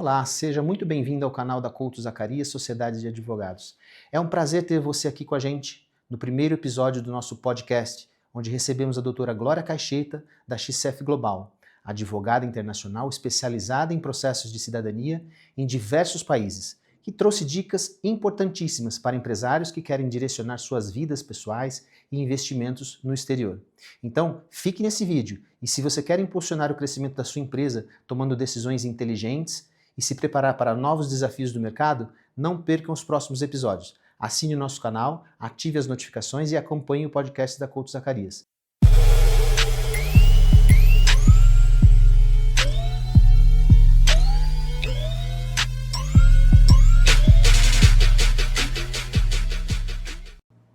Olá, seja muito bem-vindo ao canal da Couto Zacarias, Sociedade de Advogados. É um prazer ter você aqui com a gente no primeiro episódio do nosso podcast, onde recebemos a doutora Glória Caixeta, da XCF Global, advogada internacional especializada em processos de cidadania em diversos países, que trouxe dicas importantíssimas para empresários que querem direcionar suas vidas pessoais e investimentos no exterior. Então, fique nesse vídeo e se você quer impulsionar o crescimento da sua empresa tomando decisões inteligentes, e se preparar para novos desafios do mercado, não percam os próximos episódios. Assine o nosso canal, ative as notificações e acompanhe o podcast da Couto Zacarias.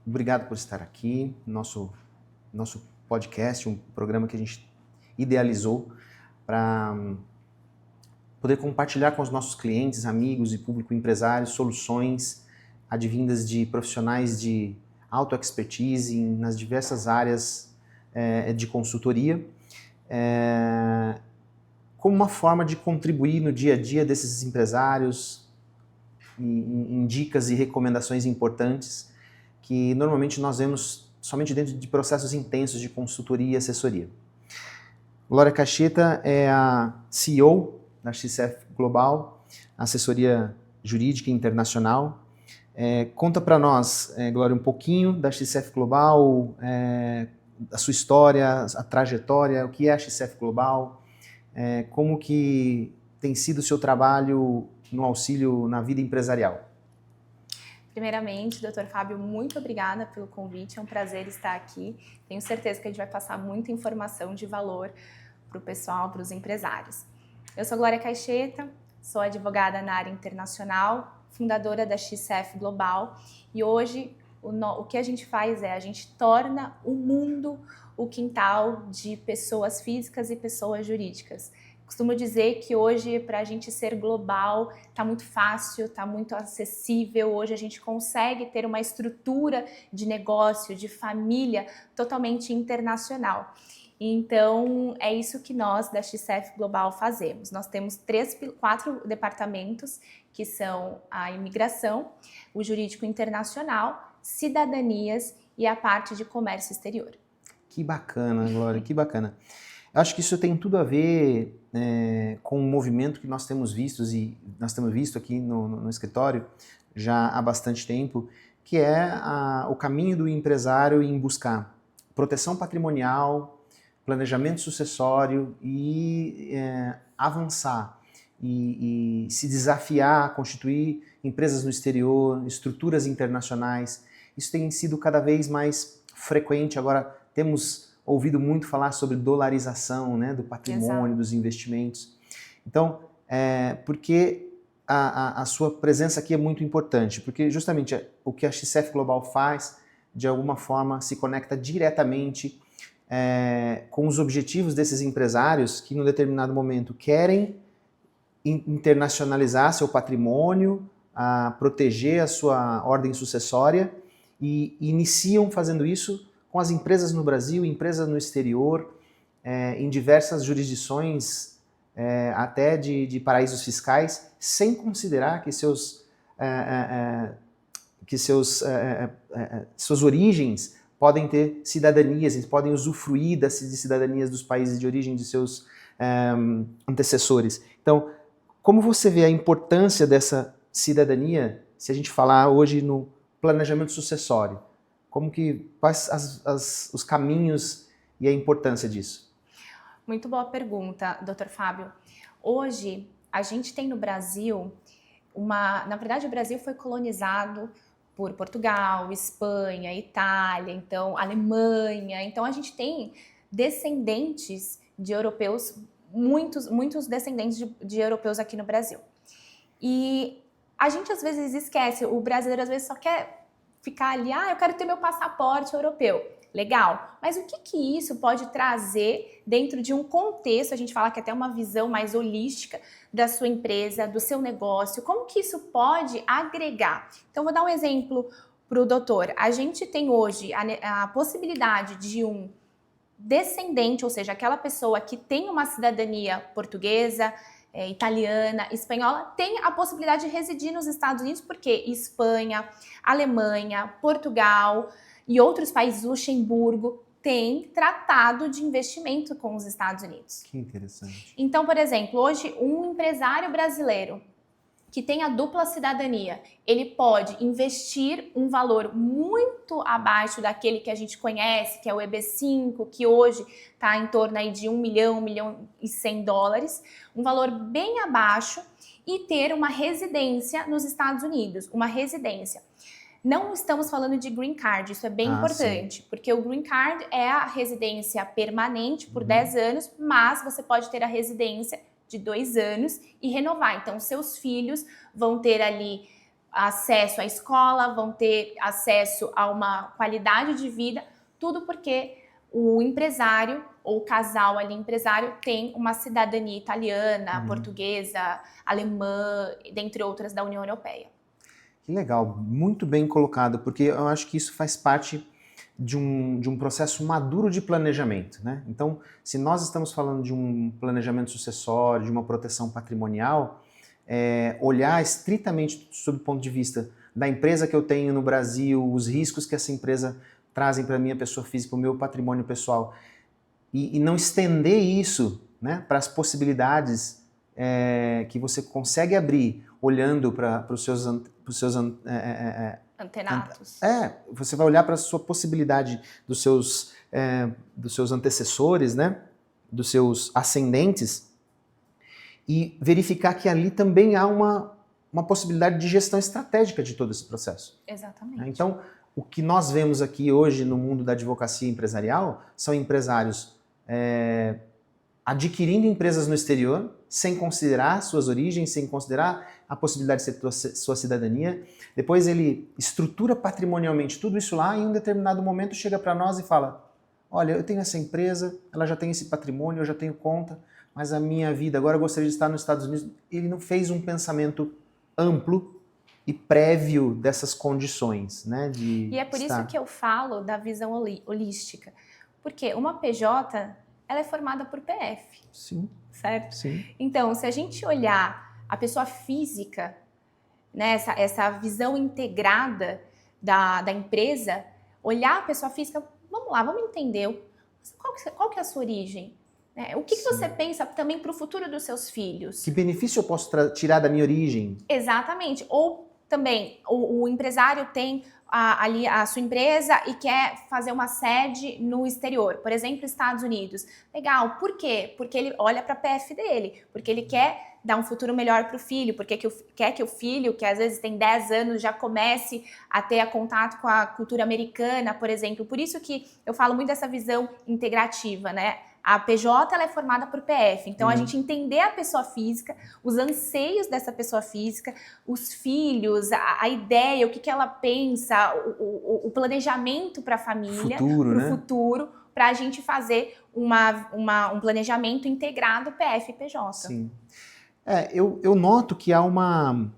Obrigado por estar aqui, nosso podcast, um programa que a gente idealizou para poder compartilhar com os nossos clientes, amigos e público empresário soluções advindas de profissionais de auto-expertise nas diversas áreas de consultoria, como uma forma de contribuir no dia a dia desses empresários em dicas e recomendações importantes que normalmente nós vemos somente dentro de processos intensos de consultoria e assessoria. Glória Caixeta é a CEO da XCF Global, assessoria jurídica internacional. Conta para nós, Glória, um pouquinho da XCF Global, a sua história, a trajetória, o que é a XCF Global, como que tem sido o seu trabalho no auxílio na vida empresarial. Primeiramente, Dr. Fábio, muito obrigada pelo convite, é um prazer estar aqui. Tenho certeza que a gente vai passar muita informação de valor para o pessoal, para os empresários. Eu sou Glória Caixeta, sou advogada na área internacional, fundadora da XCF Global e hoje o que a gente faz a gente torna o mundo o quintal de pessoas físicas e pessoas jurídicas. Costumo dizer que hoje, para a gente ser global, está muito fácil, está muito acessível. Hoje a gente consegue ter uma estrutura de negócio, de família totalmente internacional. Então, é isso que nós da XCF Global fazemos. Nós temos 4 departamentos, que são a imigração, o jurídico internacional, cidadanias e a parte de comércio exterior. Que bacana, Glória, que bacana. Acho que isso tem tudo a ver com um movimento que nós temos visto aqui no escritório já há bastante tempo, que é o caminho do empresário em buscar proteção patrimonial, planejamento sucessório e avançar e se desafiar a constituir empresas no exterior, estruturas internacionais. Isso tem sido cada vez mais frequente. Agora temos ouvido muito falar sobre dolarização, né, do patrimônio, Exato. Dos investimentos. Então, porque a sua presença aqui é muito importante, porque justamente o que a XCF Global faz, de alguma forma, se conecta diretamente com os objetivos desses empresários que, num determinado momento, querem internacionalizar seu patrimônio, proteger a sua ordem sucessória e iniciam fazendo isso com as empresas no Brasil, empresas no exterior, em diversas jurisdições, até de paraísos fiscais, sem considerar que suas origens podem ter cidadanias, eles podem usufruir de cidadanias dos países de origem de seus antecessores. Então, como você vê a importância dessa cidadania, se a gente falar hoje no planejamento sucessório? Quais os caminhos e a importância disso? Muito boa pergunta, Dr. Fábio. Hoje, a gente tem no Brasil na verdade, o Brasil foi colonizado por Portugal, Espanha, Itália, então Alemanha. Então a gente tem descendentes de europeus, muitos descendentes de europeus aqui no Brasil. E a gente às vezes esquece, o brasileiro às vezes só quer ficar ali, eu quero ter meu passaporte europeu. Legal, mas o que isso pode trazer dentro de um contexto, a gente fala que até uma visão mais holística da sua empresa, do seu negócio, como que isso pode agregar? Então, vou dar um exemplo para o doutor. A gente tem hoje a possibilidade de um descendente, ou seja, aquela pessoa que tem uma cidadania portuguesa, italiana, espanhola, tem a possibilidade de residir nos Estados Unidos, porque Espanha, Alemanha, Portugal e outros países, Luxemburgo, têm tratado de investimento com os Estados Unidos. Que interessante. Então, por exemplo, hoje um empresário brasileiro que tem a dupla cidadania, ele pode investir um valor muito abaixo daquele que a gente conhece, que é o EB5, que hoje está em torno aí de 1 milhão, 1 milhão e 100 dólares, um valor bem abaixo, e ter uma residência nos Estados Unidos, uma residência. Não estamos falando de green card, isso é bem importante, porque o green card é a residência permanente por 10 anos, mas você pode ter a residência de 2 anos e renovar. Então, seus filhos vão ter ali acesso à escola, vão ter acesso a uma qualidade de vida, tudo porque o empresário ou o casal ali empresário tem uma cidadania italiana, portuguesa, alemã, dentre outras da União Europeia. Que legal, muito bem colocado, porque eu acho que isso faz parte de um processo maduro de planejamento, né? Então, se nós estamos falando de um planejamento sucessório, de uma proteção patrimonial, olhar estritamente sob o ponto de vista da empresa que eu tenho no Brasil, os riscos que essa empresa trazem para a minha pessoa física, para o meu patrimônio pessoal, e não estender isso, né, para as possibilidades que você consegue abrir olhando para os seus antenatos. Você vai olhar para a sua possibilidade dos seus antecessores, né? Dos seus ascendentes, e verificar que ali também há uma possibilidade de gestão estratégica de todo esse processo. Exatamente. Então, o que nós vemos aqui hoje no mundo da advocacia empresarial são empresários adquirindo empresas no exterior, sem considerar suas origens, sem considerar a possibilidade de ser sua cidadania. Depois ele estrutura patrimonialmente tudo isso lá e em um determinado momento chega para nós e fala: olha, eu tenho essa empresa, ela já tem esse patrimônio, eu já tenho conta, mas a minha vida, agora eu gostaria de estar nos Estados Unidos. Ele não fez um pensamento amplo e prévio dessas condições, né? E é por isso que eu falo da visão holística. Porque uma PJ, ela é formada por PF. Sim. Certo? Sim. Então, se a gente olhar a pessoa física, né, essa visão integrada da empresa, olhar a pessoa física, vamos lá, vamos entender qual que é a sua origem. Né? O que você pensa também para o futuro dos seus filhos? Que benefício eu posso tirar da minha origem? Exatamente. Ou também, o empresário tem ali a sua empresa e quer fazer uma sede no exterior, por exemplo, Estados Unidos. Legal, por quê? Porque ele olha para a PF dele, porque ele quer dar um futuro melhor para o filho, porque quer que o filho, que às vezes tem 10 anos, já comece a ter contato com a cultura americana, por exemplo. Por isso que eu falo muito dessa visão integrativa, né? A PJ ela é formada por PF, então a gente entender a pessoa física, os anseios dessa pessoa física, os filhos, a ideia, o que ela pensa, o planejamento para a família, para o futuro, para a gente fazer um planejamento integrado PF e PJ. Sim. Eu noto que há uma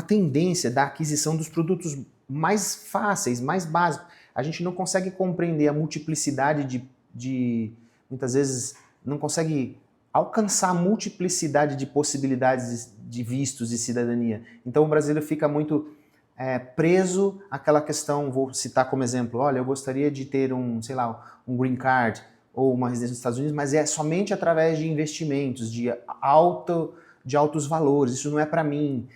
tendência da aquisição dos produtos mais fáceis, mais básicos. A gente não consegue compreender a multiplicidade muitas vezes não consegue alcançar a multiplicidade de possibilidades de vistos e cidadania. Então o brasileiro fica muito preso àquela questão, vou citar como exemplo, olha, eu gostaria de ter um green card ou uma residência nos Estados Unidos, mas é somente através de investimentos, de altos valores, isso não é para mim.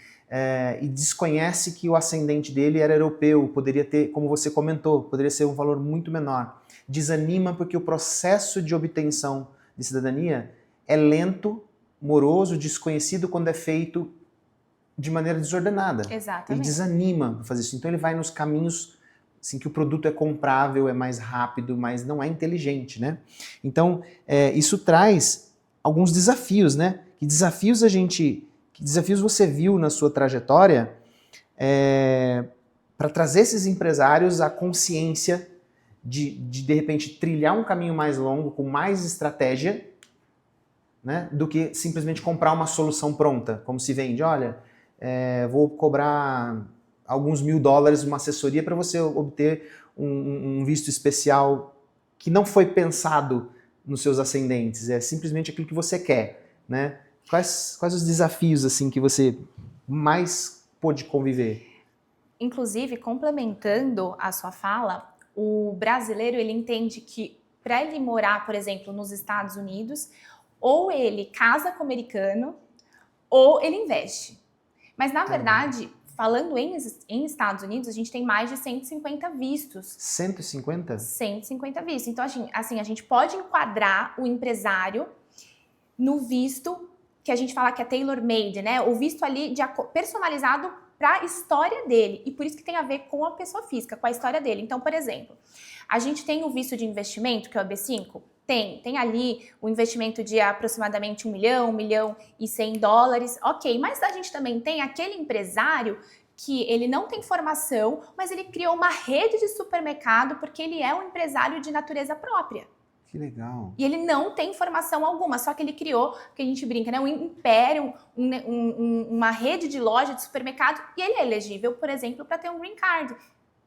E desconhece que o ascendente dele era europeu, poderia ter, como você comentou, poderia ser um valor muito menor. Desanima porque o processo de obtenção de cidadania é lento, moroso, desconhecido quando é feito de maneira desordenada. Exatamente. Ele desanima para fazer isso. Então ele vai nos caminhos assim, que o produto é comprável, é mais rápido, mas não é inteligente, né? Então isso traz alguns desafios, né? Que desafios você viu na sua trajetória para trazer esses empresários à consciência de repente, trilhar um caminho mais longo, com mais estratégia, né, do que simplesmente comprar uma solução pronta, como se vende. Olha, vou cobrar alguns $1.000 uma assessoria para você obter um visto especial que não foi pensado nos seus ascendentes, é simplesmente aquilo que você quer, né? Quais os desafios assim que você mais pôde conviver? Inclusive, complementando a sua fala, o brasileiro ele entende que para ele morar, por exemplo, nos Estados Unidos, ou ele casa com o americano, ou ele investe. Mas, na verdade, falando em Estados Unidos, a gente tem mais de 150 vistos. 150? 150 vistos. Então, assim, a gente pode enquadrar o empresário no visto que a gente fala que é tailor-made, né? O visto ali personalizado para a história dele. E por isso que tem a ver com a pessoa física, com a história dele. Então, por exemplo, a gente tem o visto de investimento, que é o B5. Tem ali o investimento de aproximadamente 1 milhão e 100 dólares, ok. Mas a gente também tem aquele empresário que ele não tem formação, mas ele criou uma rede de supermercado porque ele é um empresário de natureza própria. Que legal. E ele não tem formação alguma, só que ele criou, que a gente brinca, né, um império, uma rede de loja de supermercado, e ele é elegível, por exemplo, para ter um green card.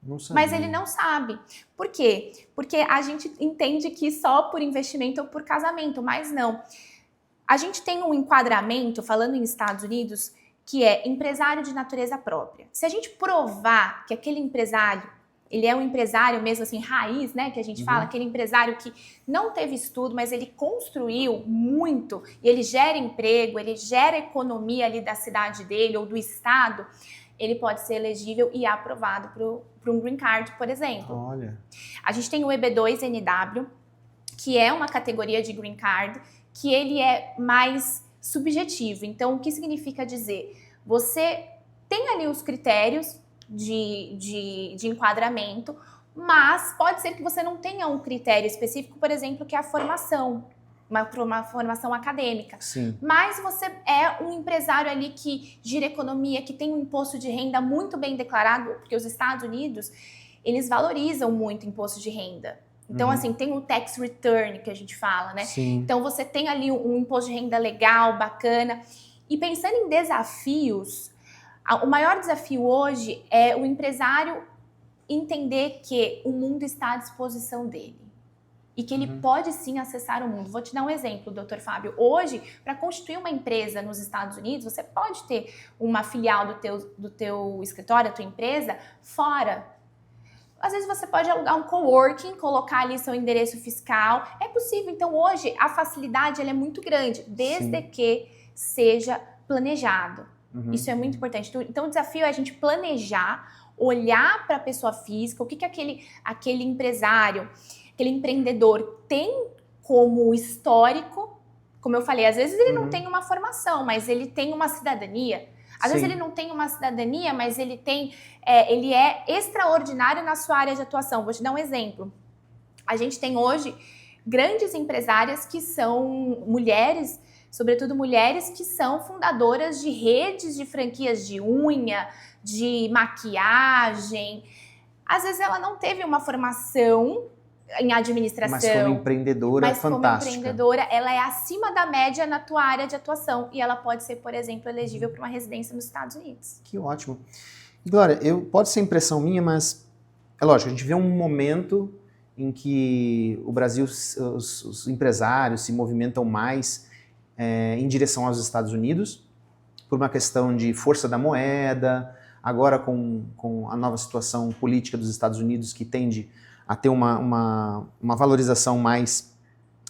Não sabia. Mas ele não sabe. Por quê? Porque a gente entende que só por investimento ou por casamento, mas não. A gente tem um enquadramento, falando em Estados Unidos, que é empresário de natureza própria. Se a gente provar que aquele empresário, ele é um empresário mesmo assim, raiz, né, que a gente fala, aquele empresário que não teve estudo, mas ele construiu muito, e ele gera emprego, ele gera economia ali da cidade dele ou do estado, ele pode ser elegível e aprovado para um green card, por exemplo. Olha. A gente tem o EB2NW, que é uma categoria de green card, que ele é mais subjetivo. Então, o que significa dizer? Você tem ali os critérios de enquadramento, mas pode ser que você não tenha um critério específico, por exemplo, que é a formação. Uma formação acadêmica. Sim. Mas você é um empresário ali que gira economia, que tem um imposto de renda muito bem declarado, porque os Estados Unidos, eles valorizam muito o imposto de renda. Então, assim, tem o tax return que a gente fala, né? Sim. Então, você tem ali um imposto de renda legal, bacana. E pensando em desafios, o maior desafio hoje é o empresário entender que o mundo está à disposição dele. E que ele pode sim acessar o mundo. Vou te dar um exemplo, Dr. Fábio. Hoje, para constituir uma empresa nos Estados Unidos, você pode ter uma filial do teu escritório, da tua empresa, fora. Às vezes você pode alugar um coworking, colocar ali seu endereço fiscal. É possível. Então, hoje, a facilidade ela é muito grande, desde que seja planejado. Isso é muito importante. Então, o desafio é a gente planejar, olhar para a pessoa física, o que aquele empresário, aquele empreendedor tem como histórico. Como eu falei, às vezes ele não tem uma formação, mas ele tem uma cidadania. Às vezes ele não tem uma cidadania, mas ele é extraordinário na sua área de atuação. Vou te dar um exemplo. A gente tem hoje grandes empresárias que são mulheres, sobretudo mulheres que são fundadoras de redes de franquias de unha, de maquiagem. Às vezes ela não teve uma formação em administração. Mas como empreendedora, mas fantástica. Como empreendedora, ela é acima da média na tua área de atuação. E ela pode ser, por exemplo, elegível para uma residência nos Estados Unidos. Que ótimo. Glória, pode ser impressão minha, mas é lógico, a gente vê um momento em que o Brasil, os empresários se movimentam mais em direção aos Estados Unidos, por uma questão de força da moeda, agora com a nova situação política dos Estados Unidos, que tende a ter uma valorização mais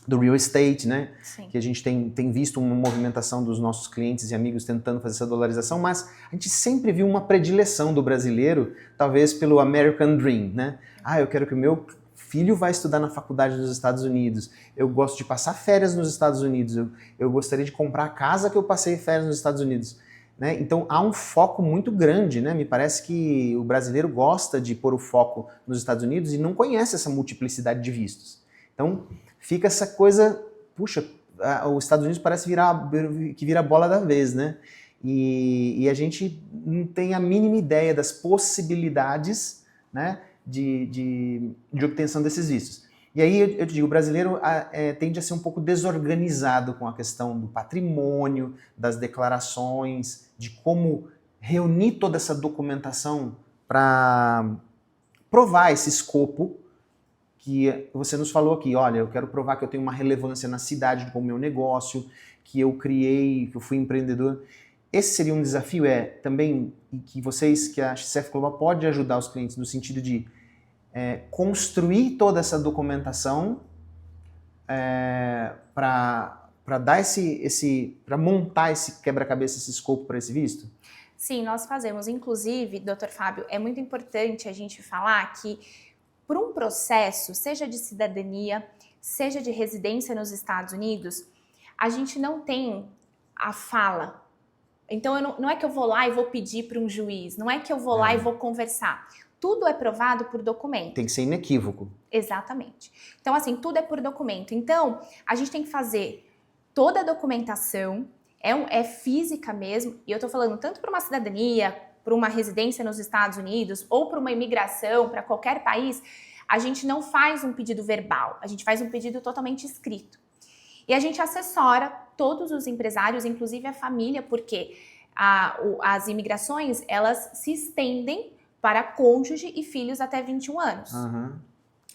do real estate, né? Sim. Que a gente tem visto uma movimentação dos nossos clientes e amigos tentando fazer essa dolarização, mas a gente sempre viu uma predileção do brasileiro, talvez pelo American Dream, né? Eu quero que o meu filho vá estudar na faculdade dos Estados Unidos, eu gosto de passar férias nos Estados Unidos, eu gostaria de comprar a casa que eu passei férias nos Estados Unidos. Né? Então há um foco muito grande, né? Me parece que o brasileiro gosta de pôr o foco nos Estados Unidos e não conhece essa multiplicidade de vistos. Então fica essa coisa, puxa, os Estados Unidos parece que vira a bola da vez, né? E a gente não tem a mínima ideia das possibilidades, né, de obtenção desses vistos. E aí eu te digo, o brasileiro tende a ser um pouco desorganizado com a questão do patrimônio, das declarações, de como reunir toda essa documentação para provar esse escopo que você nos falou aqui. Olha, eu quero provar que eu tenho uma relevância na cidade com o meu negócio, que eu criei, que eu fui empreendedor. Esse seria um desafio, também, e que a XCF Global pode ajudar os clientes no sentido de construir toda essa documentação para dar para montar esse quebra-cabeça, esse escopo para esse visto? Sim, nós fazemos. Inclusive, Dr. Fábio, é muito importante a gente falar que por um processo, seja de cidadania, seja de residência nos Estados Unidos, a gente não tem a fala. Então, não é que eu vou lá e vou pedir para um juiz, não é que eu vou lá e vou conversar. Tudo é provado por documento. Tem que ser inequívoco. Exatamente. Então, assim, tudo é por documento. Então, a gente tem que fazer toda a documentação, é física mesmo, e eu tô falando tanto para uma cidadania, para uma residência nos Estados Unidos, ou para uma imigração, para qualquer país, a gente não faz um pedido verbal, a gente faz um pedido totalmente escrito. E a gente assessora todos os empresários, inclusive a família, porque as imigrações, elas se estendem para cônjuge e filhos até 21 anos. Uhum.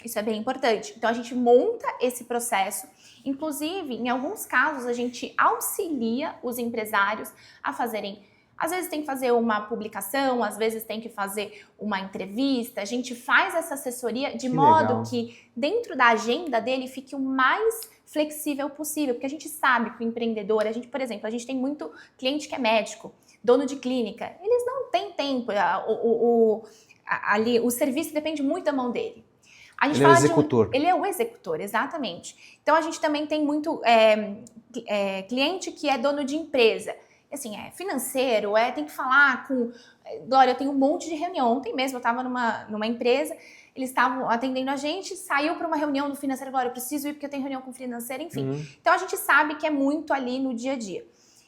Isso é bem importante. Então, a gente monta esse processo. Inclusive, em alguns casos, a gente auxilia os empresários a fazerem. Às vezes tem que fazer uma publicação, às vezes tem que fazer uma entrevista. A gente faz essa assessoria de modo que dentro da agenda dele fique o mais flexível possível. Porque a gente sabe que o empreendedor, por exemplo, a gente tem muito cliente que é médico, dono de clínica. Eles não têm tempo. O serviço depende muito da mão dele. Ele é o executor. Ele é o executor, exatamente. Então, a gente também tem muito cliente que é dono de empresa. Assim, é financeiro, tem que falar com... Glória, eu tenho um monte de reunião. Ontem mesmo eu estava numa empresa, eles estavam atendendo a gente, saiu para uma reunião do financeiro. Glória, eu preciso ir porque eu tenho reunião com o financeiro, enfim. Então, a gente sabe que é muito ali no dia a dia.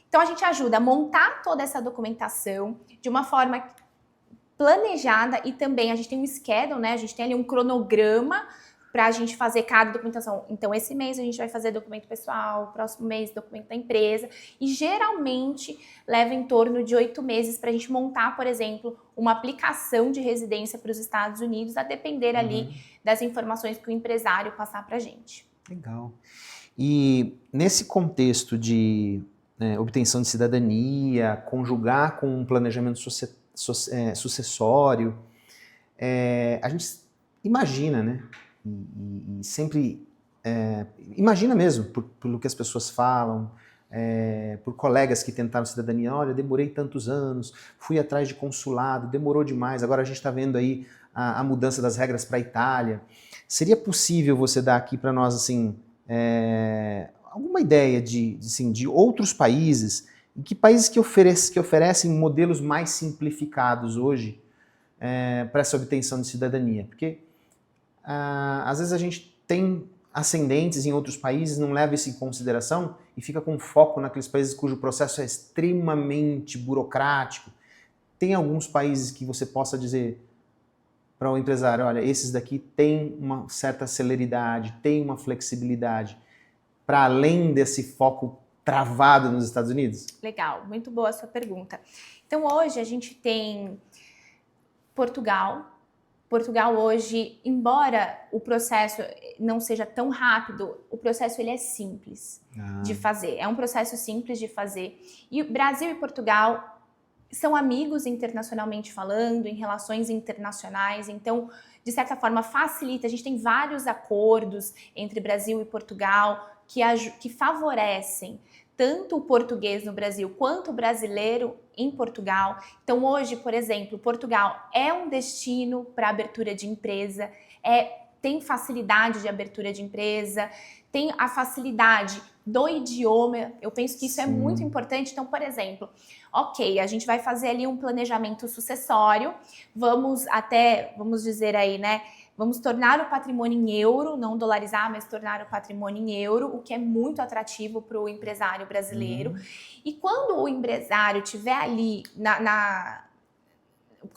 Então, a gente ajuda a montar toda essa documentação de uma forma planejada e também a gente tem um schedule, né? A gente tem ali um cronograma para a gente fazer cada documentação. Então, esse mês a gente vai fazer documento pessoal, próximo mês documento da empresa e geralmente leva em torno de 8 meses para a gente montar, por exemplo, uma aplicação de residência para os Estados Unidos, a depender ali das informações que o empresário passar para a gente. Legal. E nesse contexto de obtenção de cidadania, conjugar com um planejamento sucessório, a gente imagina, né? E sempre imagina mesmo, pelo que as pessoas falam, por colegas que tentaram cidadania, olha, demorei tantos anos, fui atrás de consulado, demorou demais, agora a gente está vendo aí a mudança das regras para a Itália. Seria possível você dar aqui para nós, assim, alguma ideia de outros países, e que países que oferecem modelos mais simplificados hoje para essa obtenção de cidadania? Porque às vezes a gente tem ascendentes em outros países, não leva isso em consideração e fica com foco naqueles países cujo processo é extremamente burocrático. Tem alguns países que você possa dizer para o empresário, olha, esses daqui têm uma certa celeridade, têm uma flexibilidade, para além desse foco travado nos Estados Unidos? Legal, muito boa a sua pergunta. Então, hoje a gente tem Portugal. Portugal hoje, embora o processo não seja tão rápido, o processo ele é simples de fazer. É um processo simples de fazer. E o Brasil e Portugal são amigos internacionalmente falando, em relações internacionais, então, de certa forma, facilita. A gente tem vários acordos entre Brasil e Portugal que favorecem tanto o português no Brasil quanto o brasileiro em Portugal. Então, hoje, por exemplo, Portugal é um destino para abertura de empresa, tem facilidade de abertura de empresa, tem a facilidade do idioma. Eu penso que isso é muito importante. Então, por exemplo, ok, a gente vai fazer ali um planejamento sucessório, vamos dizer aí, né? Vamos tornar o patrimônio em euro, não dolarizar, mas tornar o patrimônio em euro, o que é muito atrativo para o empresário brasileiro. E quando o empresário tiver ali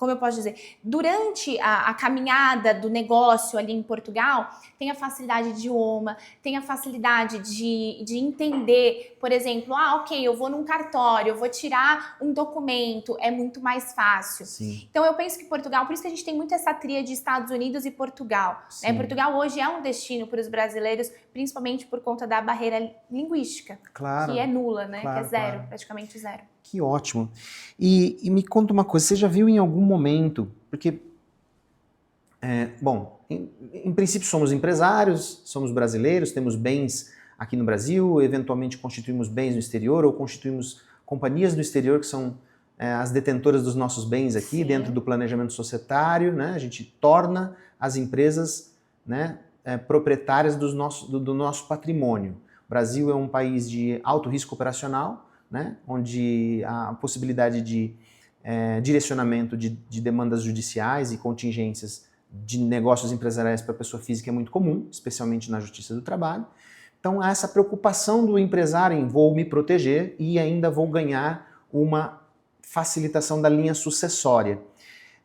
como eu posso dizer, durante a caminhada do negócio ali em Portugal, tem a facilidade de idioma, tem a facilidade de entender, por exemplo, ok, eu vou num cartório, eu vou tirar um documento, é muito mais fácil. Sim. Então eu penso que Portugal, por isso que a gente tem muito essa tríade de Estados Unidos e Portugal. Né? Portugal hoje é um destino para os brasileiros, principalmente por conta da barreira linguística, claro, que é nula, né? claro, que é zero, claro. praticamente zero. Que ótimo. E me conta uma coisa, você já viu em algum momento, porque, bom, em princípio somos empresários, somos brasileiros, temos bens aqui no Brasil, eventualmente constituímos bens no exterior ou constituímos companhias no exterior que são as detentoras dos nossos bens aqui. Sim. Dentro do planejamento societário, né? A gente torna as empresas, né, proprietárias do nosso patrimônio. O Brasil é um país de alto risco operacional, né, onde a possibilidade de direcionamento de demandas judiciais e contingências de negócios empresariais para a pessoa física é muito comum, especialmente na Justiça do Trabalho. Então, há essa preocupação do empresário em vou me proteger e ainda vou ganhar uma facilitação da linha sucessória.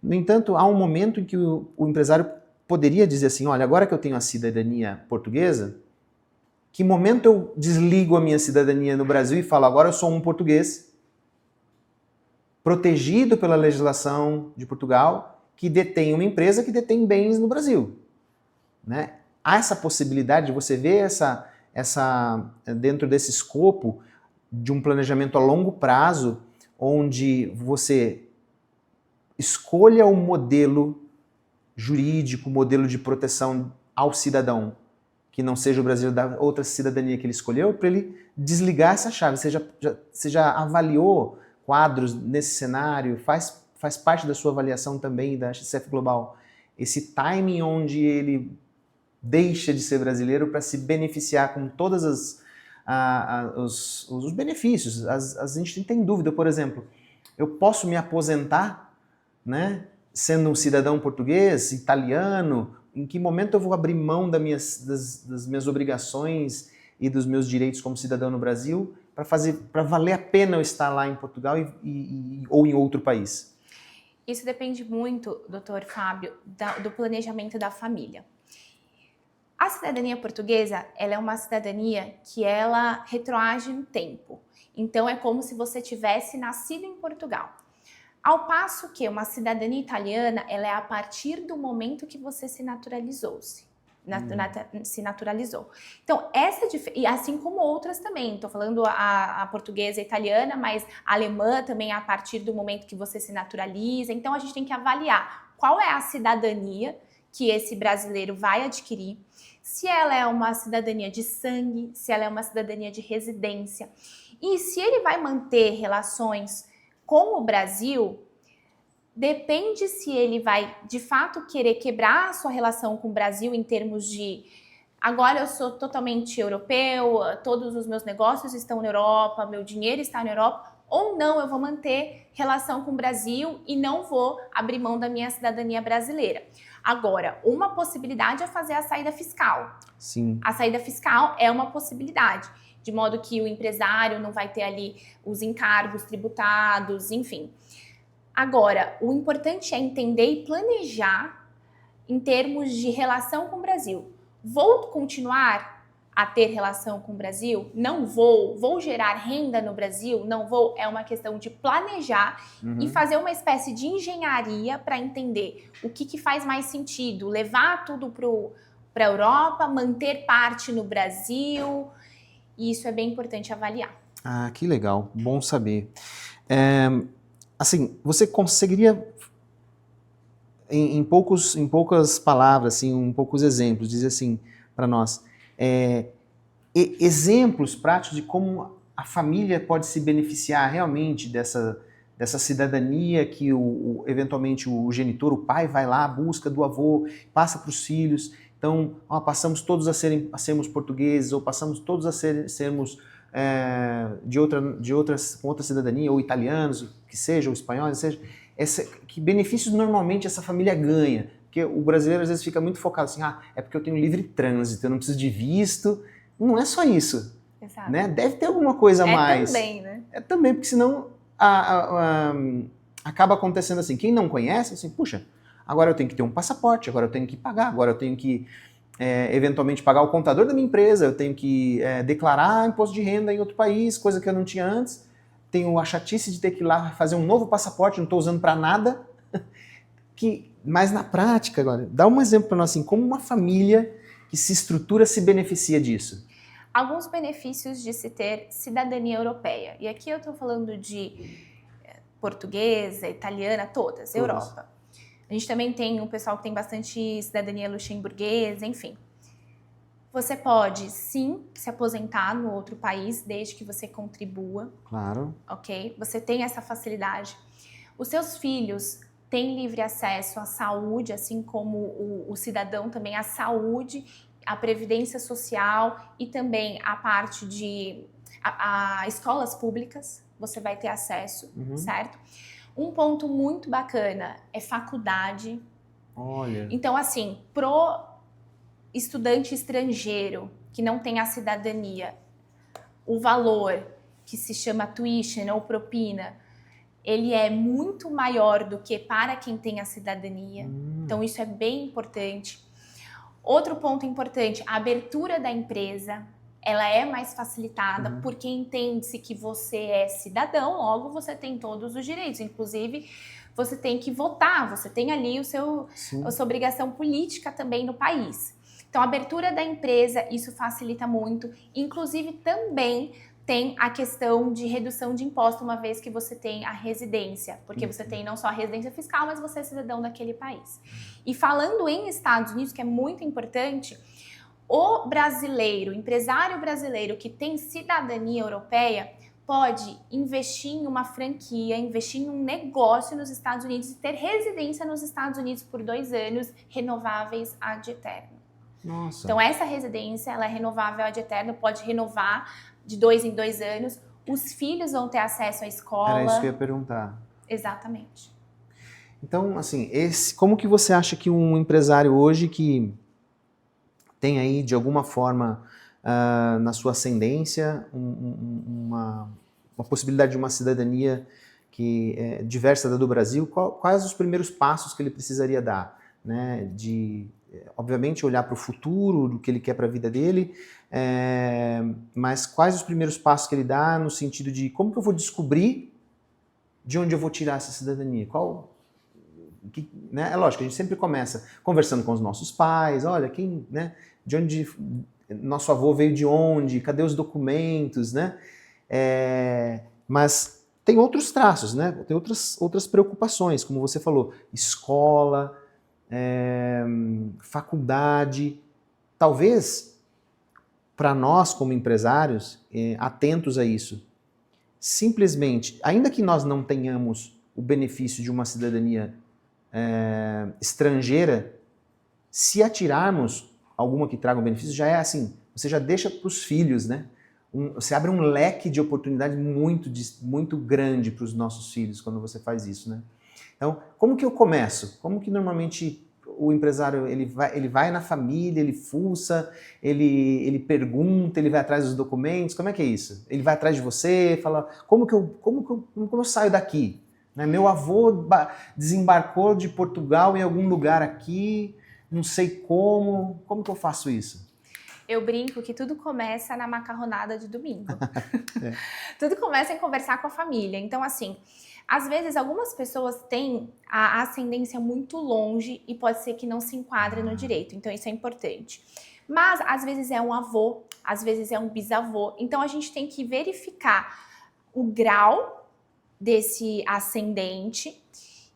No entanto, há um momento em que o empresário poderia dizer assim, olha, agora que eu tenho a cidadania portuguesa, que momento eu desligo a minha cidadania no Brasil e falo, agora eu sou um português, protegido pela legislação de Portugal, que detém uma empresa que detém bens no Brasil. Né? Há essa possibilidade de você ver dentro desse escopo de um planejamento a longo prazo, onde você escolha um modelo jurídico, modelo de proteção ao cidadão, que não seja o Brasil da outra cidadania que ele escolheu, para ele desligar essa chave. Você já avaliou quadros nesse cenário? Faz parte da sua avaliação também da XCF Global esse timing onde ele deixa de ser brasileiro para se beneficiar com todos os benefícios? A gente tem dúvida, por exemplo, eu posso me aposentar, né, sendo um cidadão português, italiano? Em que momento eu vou abrir mão das minhas obrigações e dos meus direitos como cidadão no Brasil para valer a pena eu estar lá em Portugal ou em outro país? Isso depende muito, doutor Fábio, do planejamento da família. A cidadania portuguesa, ela é uma cidadania que ela retroage no tempo. Então é como se você tivesse nascido em Portugal. Ao passo que uma cidadania italiana, ela é a partir do momento que você se naturalizou-se. Se naturalizou. Então, e assim como outras também, estou falando a portuguesa e a italiana, mas a alemã também é a partir do momento que você se naturaliza. Então, a gente tem que avaliar qual é a cidadania que esse brasileiro vai adquirir, se ela é uma cidadania de sangue, se ela é uma cidadania de residência, e se ele vai manter relações com o Brasil. Depende se ele vai, de fato, querer quebrar a sua relação com o Brasil em termos de agora eu sou totalmente europeu, todos os meus negócios estão na Europa, meu dinheiro está na Europa, ou não, eu vou manter relação com o Brasil e não vou abrir mão da minha cidadania brasileira. Agora, uma possibilidade é fazer a saída fiscal. Sim. A saída fiscal é uma possibilidade, de modo que o empresário não vai ter ali os encargos tributados, enfim. Agora, o importante é entender e planejar em termos de relação com o Brasil. Vou continuar a ter relação com o Brasil? Não vou? Vou gerar renda no Brasil? Não vou? É uma questão de planejar e fazer uma espécie de engenharia para entender o que faz mais sentido. Levar tudo para a Europa, manter parte no Brasil. E isso é bem importante avaliar. Ah, que legal. Bom saber. Assim, você conseguiria, em poucas palavras, assim, em poucos exemplos, dizer assim para nós, exemplos práticos de como a família pode se beneficiar realmente dessa cidadania que eventualmente o genitor, o pai, vai lá, busca do avô, passa para os filhos. Então, passamos todos a sermos portugueses, ou passamos todos a sermos com outra cidadania, ou italianos, que seja, ou espanhóis, seja, que benefícios normalmente essa família ganha? Porque o brasileiro às vezes fica muito focado assim, é porque eu tenho livre trânsito, eu não preciso de visto. Não é só isso. Exato. Né? Deve ter alguma coisa a mais. Também, né? É também, porque senão acaba acontecendo assim, quem não conhece, assim, puxa, agora eu tenho que ter um passaporte, agora eu tenho que pagar, agora eu tenho que eventualmente pagar o contador da minha empresa, eu tenho que declarar imposto de renda em outro país, coisa que eu não tinha antes, tenho a chatice de ter que ir lá fazer um novo passaporte, não estou usando para nada, mas na prática, agora, dá um exemplo para nós, assim, como uma família que se estrutura se beneficia disso. Alguns benefícios de se ter cidadania europeia, e aqui eu estou falando de portuguesa, italiana, todas, Europa. A gente também tem um pessoal que tem bastante cidadania luxemburguesa, enfim. Você pode, sim, se aposentar no outro país, desde que você contribua. Claro. Ok? Você tem essa facilidade. Os seus filhos têm livre acesso à saúde, assim como o cidadão também à saúde, à previdência social e também à parte de a escolas públicas. Você vai ter acesso, certo? Um ponto muito bacana é faculdade. Olha. Então, assim, pro estudante estrangeiro que não tem a cidadania, o valor que se chama tuition ou propina, ele é muito maior do que para quem tem a cidadania. Então, isso é bem importante. Outro ponto importante, a abertura da empresa, ela é mais facilitada porque entende-se que você é cidadão, logo você tem todos os direitos, inclusive você tem que votar, você tem ali a sua obrigação política também no país. Então, a abertura da empresa, isso facilita muito, inclusive também tem a questão de redução de imposto, uma vez que você tem a residência, porque você tem não só a residência fiscal, mas você é cidadão daquele país. E falando em Estados Unidos, que é muito importante, o brasileiro, o empresário brasileiro que tem cidadania europeia, pode investir em uma franquia, investir em um negócio nos Estados Unidos e ter residência nos Estados Unidos por 2 anos, renováveis ad eterno. Nossa. Então, essa residência, ela é renovável ad eterno, pode renovar de 2 em 2 anos. Os filhos vão ter acesso à escola. Era isso que eu ia perguntar. Exatamente. Então, assim, como que você acha que um empresário hoje que tem aí, de alguma forma, na sua ascendência, uma possibilidade de uma cidadania que é diversa da do Brasil, quais os primeiros passos que ele precisaria dar? Né? Obviamente, olhar para o futuro, do que ele quer para a vida dele, mas quais os primeiros passos que ele dá no sentido de como que eu vou descobrir de onde eu vou tirar essa cidadania? Né? É lógico, a gente sempre começa conversando com os nossos pais, olha, de onde nosso avô veio, de onde, cadê os documentos, né? Mas tem outros traços, né? Tem outras preocupações, como você falou, escola, faculdade. Talvez, para nós como empresários, atentos a isso, simplesmente, ainda que nós não tenhamos o benefício de uma cidadania estrangeira, se atirarmos alguma que traga um benefício, já é assim, você já deixa para os filhos, né? Você abre um leque de oportunidade muito grande para os nossos filhos quando você faz isso, né? Então, como que eu começo? Como que normalmente o empresário ele vai na família, ele fuça, ele pergunta, ele vai atrás dos documentos? Como é que é isso? Ele vai atrás de você, fala, como que eu saio daqui? Né? Meu avô desembarcou de Portugal em algum lugar aqui, não sei como que eu faço isso? Eu brinco que tudo começa na macarronada de domingo. Tudo começa em conversar com a família. Então, assim, às vezes algumas pessoas têm a ascendência muito longe e pode ser que não se enquadre no direito. Então, isso é importante. Mas, às vezes é um avô, às vezes é um bisavô. Então, a gente tem que verificar o grau desse ascendente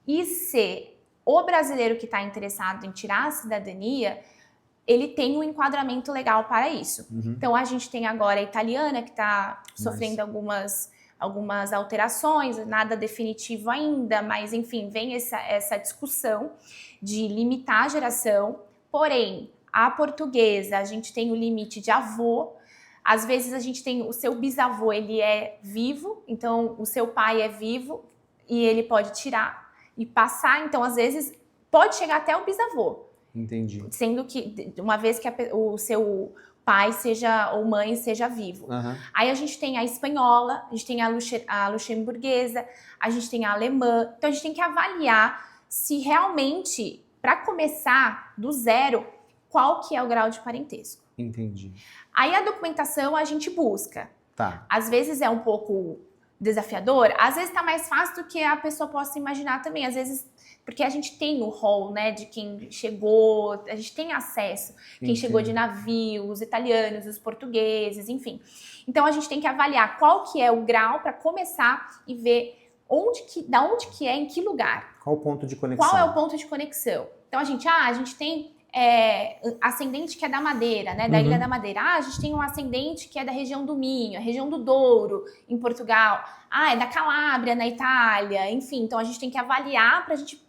e se o brasileiro que está interessado em tirar a cidadania, ele tem um enquadramento legal para isso. Então, a gente tem agora a italiana, que está sofrendo algumas alterações, nada definitivo ainda, mas, enfim, vem essa discussão de limitar a geração. Porém, a portuguesa, a gente tem o limite de avô. Às vezes, a gente tem o seu bisavô, ele é vivo, então, o seu pai é vivo e ele pode tirar e passar. Então, às vezes, pode chegar até o bisavô. Entendi. Sendo que, uma vez que o seu pai seja ou mãe seja vivo. Aham. Aí a gente tem a espanhola, a gente tem a luxemburguesa, a gente tem a alemã. Então a gente tem que avaliar se realmente, para começar do zero, qual que é o grau de parentesco. Entendi. Aí a documentação a gente busca. Tá. Às vezes é um pouco desafiador, às vezes tá mais fácil do que a pessoa possa imaginar também. Às vezes, porque a gente tem o rol, né, de quem chegou, a gente tem acesso, quem chegou de navio, os italianos, os portugueses, enfim. Então a gente tem que avaliar qual que é o grau para começar e ver da onde que é, em que lugar. Qual o ponto de conexão? Qual é o ponto de conexão? Então a gente tem ascendente que é da Madeira, né, da Ilha da Madeira. A gente tem um ascendente que é da região do Minho, a região do Douro, em Portugal. É da Calábria, na Itália, enfim. Então a gente tem que avaliar para a gente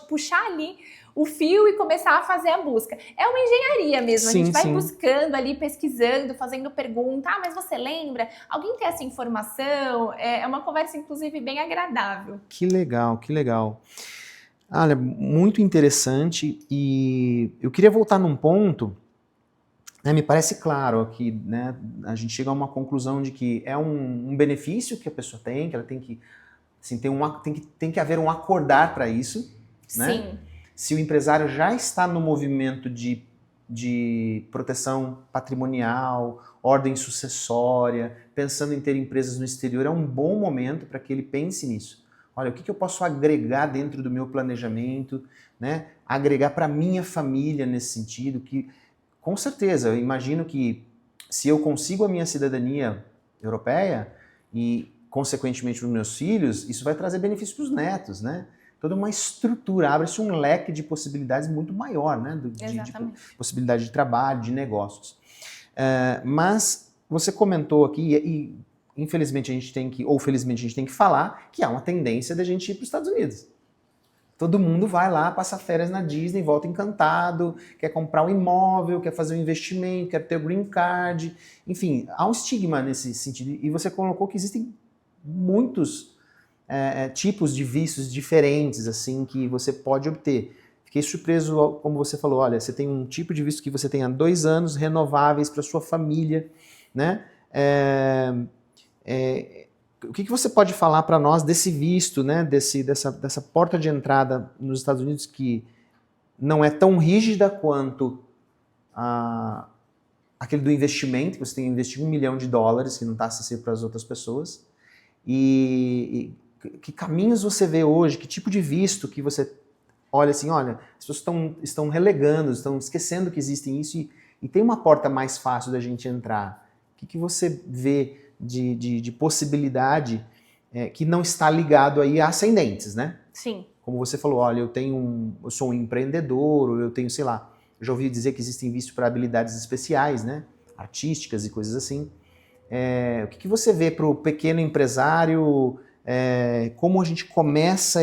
puxar ali o fio e começar a fazer a busca. É uma engenharia mesmo, Sim, a gente vai sim. buscando ali, pesquisando, fazendo pergunta. Mas você lembra? Alguém tem essa informação? É uma conversa, inclusive, bem agradável. Que legal, que legal. Olha, muito interessante, e eu queria voltar num ponto, né, me parece claro que, né, a gente chega a uma conclusão de que é um benefício que a pessoa tem, que ela tem que, assim, tem que haver um acordar para isso, né? Sim. Se o empresário já está no movimento de proteção patrimonial, ordem sucessória, pensando em ter empresas no exterior, é um bom momento para que ele pense nisso. Olha, o que eu posso agregar dentro do meu planejamento, né? Agregar para minha família nesse sentido, que com certeza, eu imagino que se eu consigo a minha cidadania europeia e, consequentemente, para os meus filhos, isso vai trazer benefícios para os netos, né? Toda uma estrutura, abre-se um leque de possibilidades muito maior, né? De possibilidade de trabalho, de negócios. Mas você comentou aqui, e infelizmente a gente tem que, ou felizmente a gente tem que falar, que há uma tendência da gente ir para os Estados Unidos. Todo mundo vai lá, passa férias na Disney, volta encantado, quer comprar um imóvel, quer fazer um investimento, quer ter o green card. Enfim, há um estigma nesse sentido. E você colocou que existem muitos tipos de vistos diferentes assim que você pode obter. Fiquei surpreso, como você falou, olha, você tem um tipo de visto que você tenha 2 anos renováveis para sua família, né? O que você pode falar para nós desse visto, né? Dessa porta de entrada nos Estados Unidos que não é tão rígida quanto aquele do investimento, que você tem que investir $1 milhão, que não está acessível para as outras pessoas. E que caminhos você vê hoje, que tipo de visto que você olha assim, olha, as pessoas estão relegando, estão esquecendo que existem isso e tem uma porta mais fácil da gente entrar. O que você vê de possibilidade que não está ligado aí a ascendentes, né? Sim. Como você falou, olha, eu sou um empreendedor, ou eu tenho, sei lá, eu já ouvi dizer que existem vistos para habilidades especiais, né? Artísticas e coisas assim. O que você vê para o pequeno empresário, como a gente começa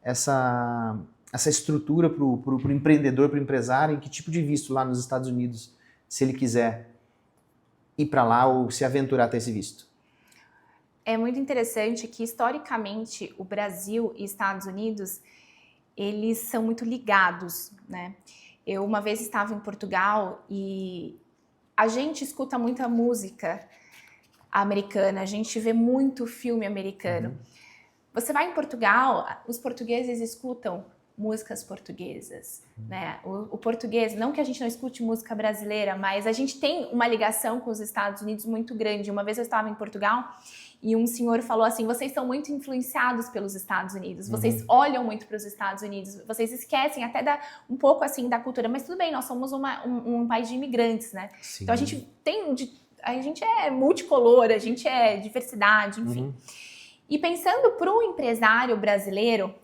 essa estrutura para o empreendedor, para o empresário, em que tipo de visto lá nos Estados Unidos, se ele quiser ir para lá ou se aventurar a ter esse visto? É muito interessante que, historicamente, o Brasil e Estados Unidos, eles são muito ligados, né? Eu uma vez estava em Portugal e a gente escuta muita música americana, a gente vê muito filme americano. Você vai em Portugal, os portugueses escutam músicas portuguesas, né? O português, não que a gente não escute música brasileira, mas a gente tem uma ligação com os Estados Unidos muito grande. Uma vez eu estava em Portugal e um senhor falou assim, vocês são muito influenciados pelos Estados Unidos, vocês olham muito para os Estados Unidos, vocês esquecem até um pouco assim da cultura, mas tudo bem, nós somos um país de imigrantes, né? Sim. Então a gente é multicolor, a gente é diversidade, enfim. E pensando para o empresário brasileiro,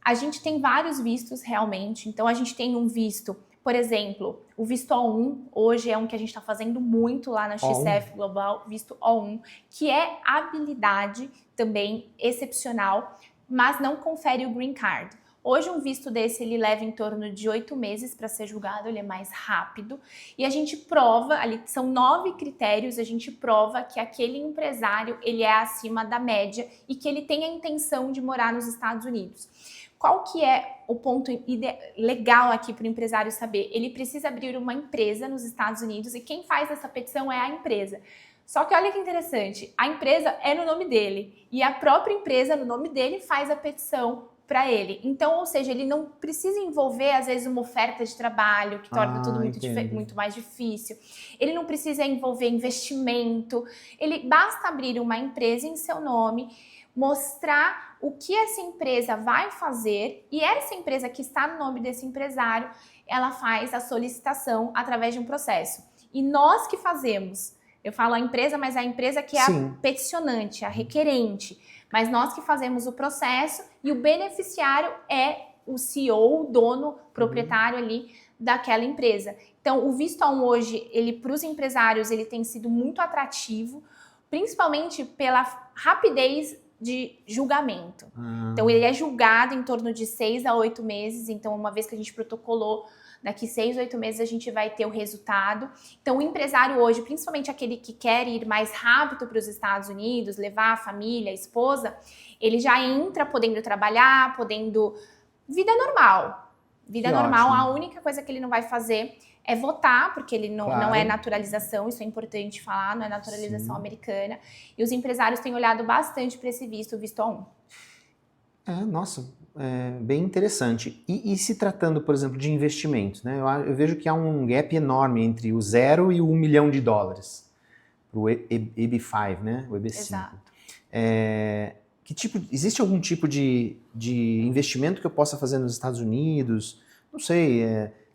a gente tem vários vistos realmente. Então a gente tem um visto, por exemplo, o visto O1, hoje é um que a gente está fazendo muito lá na XF Global, visto O1, que é habilidade também excepcional, mas não confere o green card. Hoje um visto desse ele leva em torno de 8 meses para ser julgado, ele é mais rápido. E a gente prova, ali são 9 critérios, a gente prova que aquele empresário ele é acima da média e que ele tem a intenção de morar nos Estados Unidos. Qual que é o ponto legal aqui para o empresário saber? Ele precisa abrir uma empresa nos Estados Unidos e quem faz essa petição é a empresa. Só que olha que interessante, a empresa é no nome dele e a própria empresa, no nome dele, faz a petição para ele. Então, ou seja, ele não precisa envolver, às vezes, uma oferta de trabalho, que torna tudo muito mais difícil. Ele não precisa envolver investimento. Ele basta abrir uma empresa em seu nome, mostrar o que essa empresa vai fazer e essa empresa que está no nome desse empresário, ela faz a solicitação através de um processo. E nós que fazemos, eu falo a empresa, mas a empresa que é a peticionante, a requerente, mas nós que fazemos o processo e o beneficiário é o CEO, o dono, proprietário ali daquela empresa. Então, o Visto A1 hoje, ele para os empresários, ele tem sido muito atrativo, principalmente pela rapidez de julgamento. Então, ele é julgado em torno de 6 a 8 meses. Então, uma vez que a gente protocolou, daqui 6 a 8 meses a gente vai ter o resultado. Então, o empresário hoje, principalmente aquele que quer ir mais rápido para os Estados Unidos, levar a família, a esposa, ele já entra podendo trabalhar, podendo... Vida normal. Vida normal, a única coisa que ele não vai fazer é votar, porque ele não é naturalização, isso é importante falar, não é naturalização americana. E os empresários têm olhado bastante para esse visto, o Visto A1. Nossa, bem interessante. E se tratando, por exemplo, de investimentos, né? Eu vejo que há um gap enorme entre o 0 e o $1 milhão, para o EB5, né? O EB5. Exato. Existe algum tipo de investimento que eu possa fazer nos Estados Unidos? Não sei,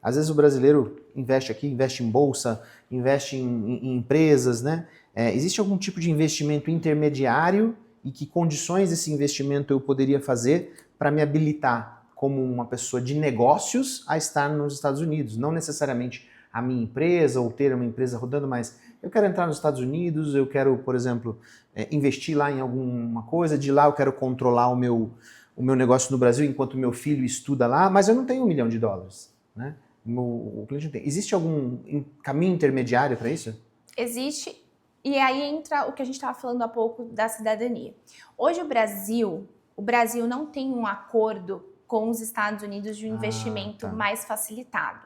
às vezes o brasileiro investe aqui, investe em bolsa, investe em empresas, né? Existe algum tipo de investimento intermediário e que condições desse investimento eu poderia fazer para me habilitar como uma pessoa de negócios a estar nos Estados Unidos? Não necessariamente a minha empresa ou ter uma empresa rodando, mas eu quero entrar nos Estados Unidos, eu quero, por exemplo, investir lá em alguma coisa, de lá eu quero controlar o meu negócio no Brasil enquanto meu filho estuda lá, mas eu não tenho $1 milhão, né? O cliente não tem. Existe algum caminho intermediário para isso? Existe, e aí entra o que a gente estava falando há pouco da cidadania. Hoje o Brasil não tem um acordo com os Estados Unidos de um investimento mais facilitado.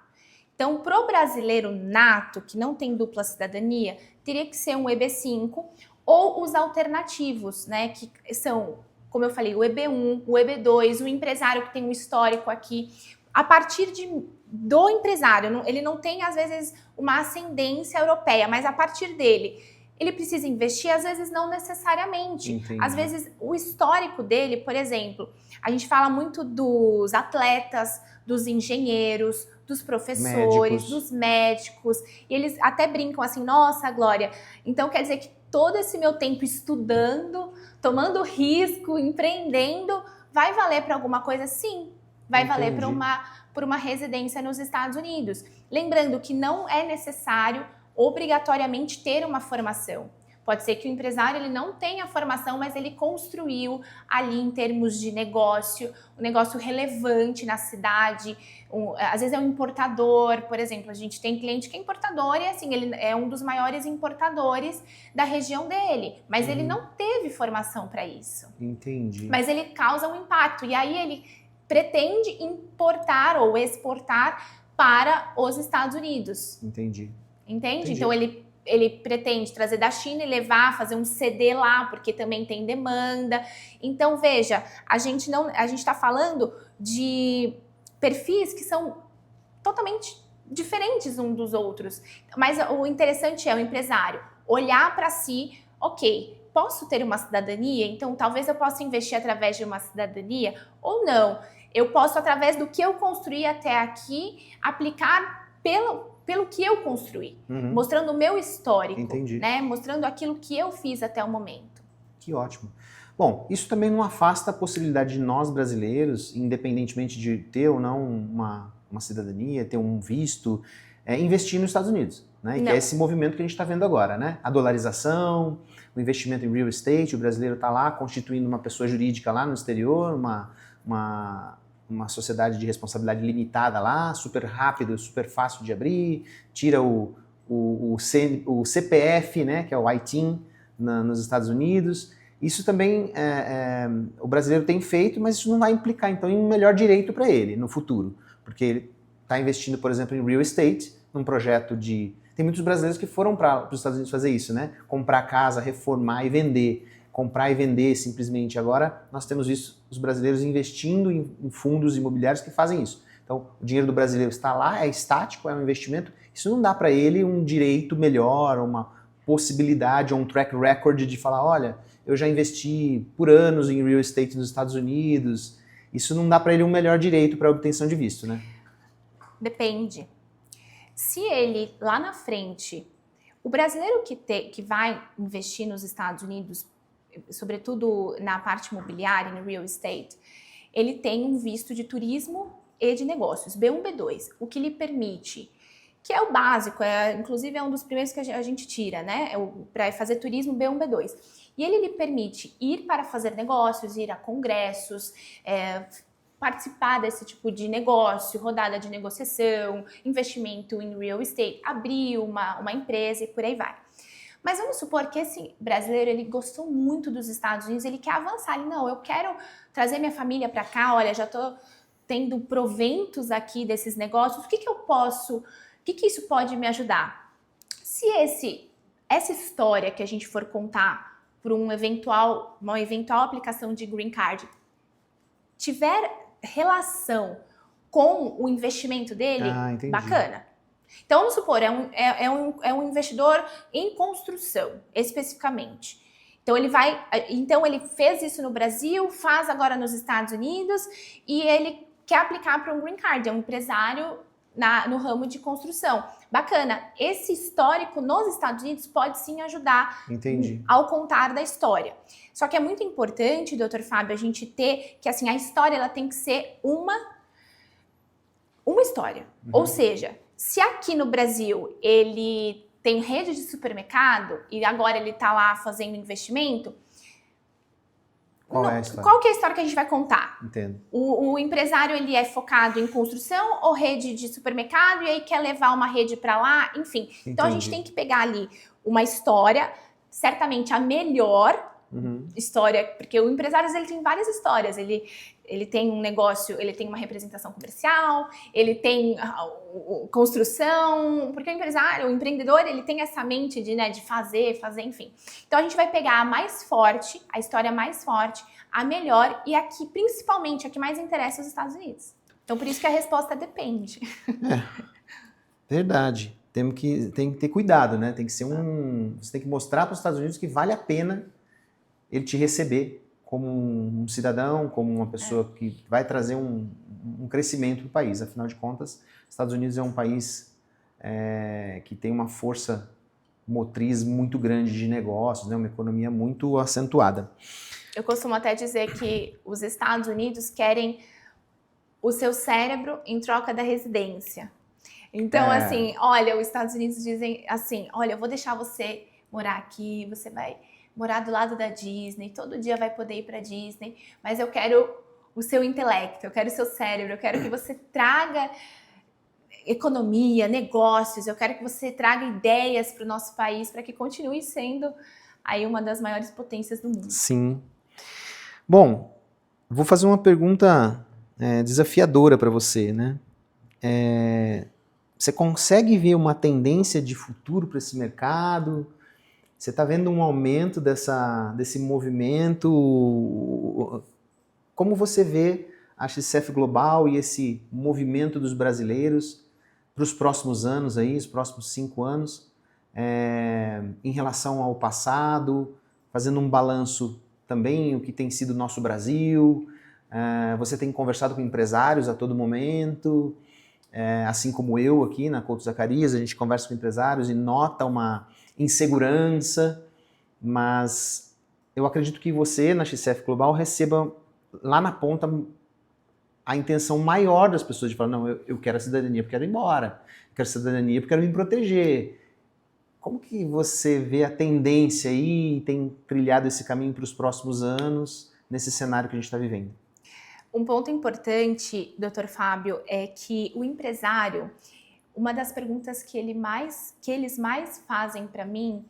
Então, para o brasileiro nato, que não tem dupla cidadania, teria que ser um EB5 ou os alternativos, né, que são, como eu falei, o EB1, o EB2, o empresário que tem um histórico aqui. A partir do empresário, ele não tem, às vezes, uma ascendência europeia, mas a partir dele, ele precisa investir, às vezes não necessariamente. Entendi. Às vezes, o histórico dele, por exemplo, a gente fala muito dos atletas, dos engenheiros, dos professores, dos médicos, e eles até brincam assim, nossa, Glória, então quer dizer que todo esse meu tempo estudando, tomando risco, empreendendo, vai valer para alguma coisa? Sim, vai valer para uma residência nos Estados Unidos. Lembrando que não é necessário obrigatoriamente ter uma formação. Pode ser que o empresário ele não tenha formação, mas ele construiu ali em termos de negócio, um negócio relevante na cidade. Às vezes é um importador, por exemplo, a gente tem cliente que é importador e assim, ele é um dos maiores importadores da região dele, mas ele não teve formação para isso. Entendi. Mas ele causa um impacto e aí ele pretende importar ou exportar para os Estados Unidos. Entendi. Entende? Então ele pretende trazer da China e levar, fazer um CD lá, porque também tem demanda. Então, veja, a gente está falando de perfis que são totalmente diferentes uns dos outros. Mas o interessante é o empresário olhar para si, ok, posso ter uma cidadania? Então, talvez eu possa investir através de uma cidadania ou não. Eu posso, através do que eu construí até aqui, aplicar pelo que eu construí, mostrando o meu histórico, né? Mostrando aquilo que eu fiz até o momento. Que ótimo. Bom, isso também não afasta a possibilidade de nós brasileiros, independentemente de ter ou não uma cidadania, ter um visto, investir nos Estados Unidos, né? E que é esse movimento que a gente está vendo agora, né? A dolarização, o investimento em real estate, o brasileiro está lá constituindo uma pessoa jurídica lá no exterior, uma uma sociedade de responsabilidade limitada lá, super rápido, super fácil de abrir, tira o CPF, né, que é o ITIN, nos Estados Unidos. Isso também o brasileiro tem feito, mas isso não vai implicar, então, em um melhor direito para ele no futuro, porque ele está investindo, por exemplo, em real estate, num projeto de... Tem muitos brasileiros que foram para os Estados Unidos fazer isso, né? Comprar casa, reformar e vender. Comprar e vender simplesmente. Agora, nós temos visto os brasileiros investindo em fundos imobiliários que fazem isso. Então, o dinheiro do brasileiro está lá, é estático, é um investimento. Isso não dá para ele um direito melhor, uma possibilidade ou um track record de falar, olha, eu já investi por anos em real estate nos Estados Unidos. Isso não dá para ele um melhor direito para a obtenção de visto, né? Depende. Se ele, lá na frente, o brasileiro que vai investir nos Estados Unidos, sobretudo na parte imobiliária, no real estate, ele tem um visto de turismo e de negócios, B1, B2, o que lhe permite, que é o básico, inclusive é um dos primeiros que a gente tira, né? Para fazer turismo B1, B2. E ele lhe permite ir para fazer negócios, ir a congressos, participar desse tipo de negócio, rodada de negociação, investimento em real estate, abrir uma empresa e por aí vai. Mas vamos supor que esse brasileiro, ele gostou muito dos Estados Unidos, ele quer avançar, ele, não, eu quero trazer minha família para cá, olha, já estou tendo proventos aqui desses negócios, o que eu posso, o que isso pode me ajudar? Se essa história que a gente for contar por uma eventual aplicação de Green Card tiver relação com o investimento dele, bacana. Então, vamos supor, é um investidor em construção, especificamente. Então, ele fez isso no Brasil, faz agora nos Estados Unidos e ele quer aplicar para um Green Card, é um empresário no ramo de construção. Bacana. Esse histórico nos Estados Unidos pode sim ajudar ao contar da história. Só que é muito importante, doutor Fábio, a gente ter que assim, a história ela tem que ser uma história. Ou seja, se aqui no Brasil ele tem rede de supermercado e agora ele está lá fazendo investimento, qual é a história? Qual que é a história que a gente vai contar? Entendo. O empresário ele é focado em construção ou rede de supermercado e aí quer levar uma rede para lá, enfim. Entendi. Então a gente tem que pegar ali uma história, certamente a melhor história, porque o empresário ele tem várias histórias, ele tem um negócio, ele tem uma representação comercial, ele tem construção, porque o empreendedor, ele tem essa mente de fazer, enfim. Então a gente vai pegar a mais forte, a história mais forte, a melhor e aqui, principalmente, a que mais interessa os Estados Unidos. Então por isso que a resposta depende. Verdade. Tem que ter cuidado, né? Tem que ser você tem que mostrar para os Estados Unidos que vale a pena ele te receber como um cidadão, como uma pessoa que vai trazer um crescimento para o país. Afinal de contas, os Estados Unidos é um país que tem uma força motriz muito grande de negócios, né? Uma economia muito acentuada. Eu costumo até dizer que os Estados Unidos querem o seu cérebro em troca da residência. Então, assim, olha, os Estados Unidos dizem assim, olha, eu vou deixar você morar aqui, você vai morar do lado da Disney, todo dia vai poder ir para Disney, mas eu quero o seu intelecto, eu quero o seu cérebro, eu quero que você traga economia, negócios, eu quero que você traga ideias para o nosso país, para que continue sendo aí uma das maiores potências do mundo. Sim. Bom, vou fazer uma pergunta desafiadora para você, né? Você consegue ver uma tendência de futuro para esse mercado? Você está vendo um aumento desse movimento? Como você vê a XCF Global e esse movimento dos brasileiros para os próximos anos, os próximos 5 anos, em relação ao passado, fazendo um balanço também o que tem sido o nosso Brasil? Você tem conversado com empresários a todo momento, assim como eu aqui na Couto Zacarias, a gente conversa com empresários e nota uma insegurança, mas eu acredito que você, na XCF Global, receba lá na ponta a intenção maior das pessoas de falar, não, eu quero a cidadania porque quero ir embora, eu quero a cidadania porque quero me proteger. Como que você vê a tendência aí e tem trilhado esse caminho para os próximos anos, nesse cenário que a gente está vivendo? Um ponto importante, Dr. Fábio, é que o empresário, uma das perguntas que eles mais fazem para mim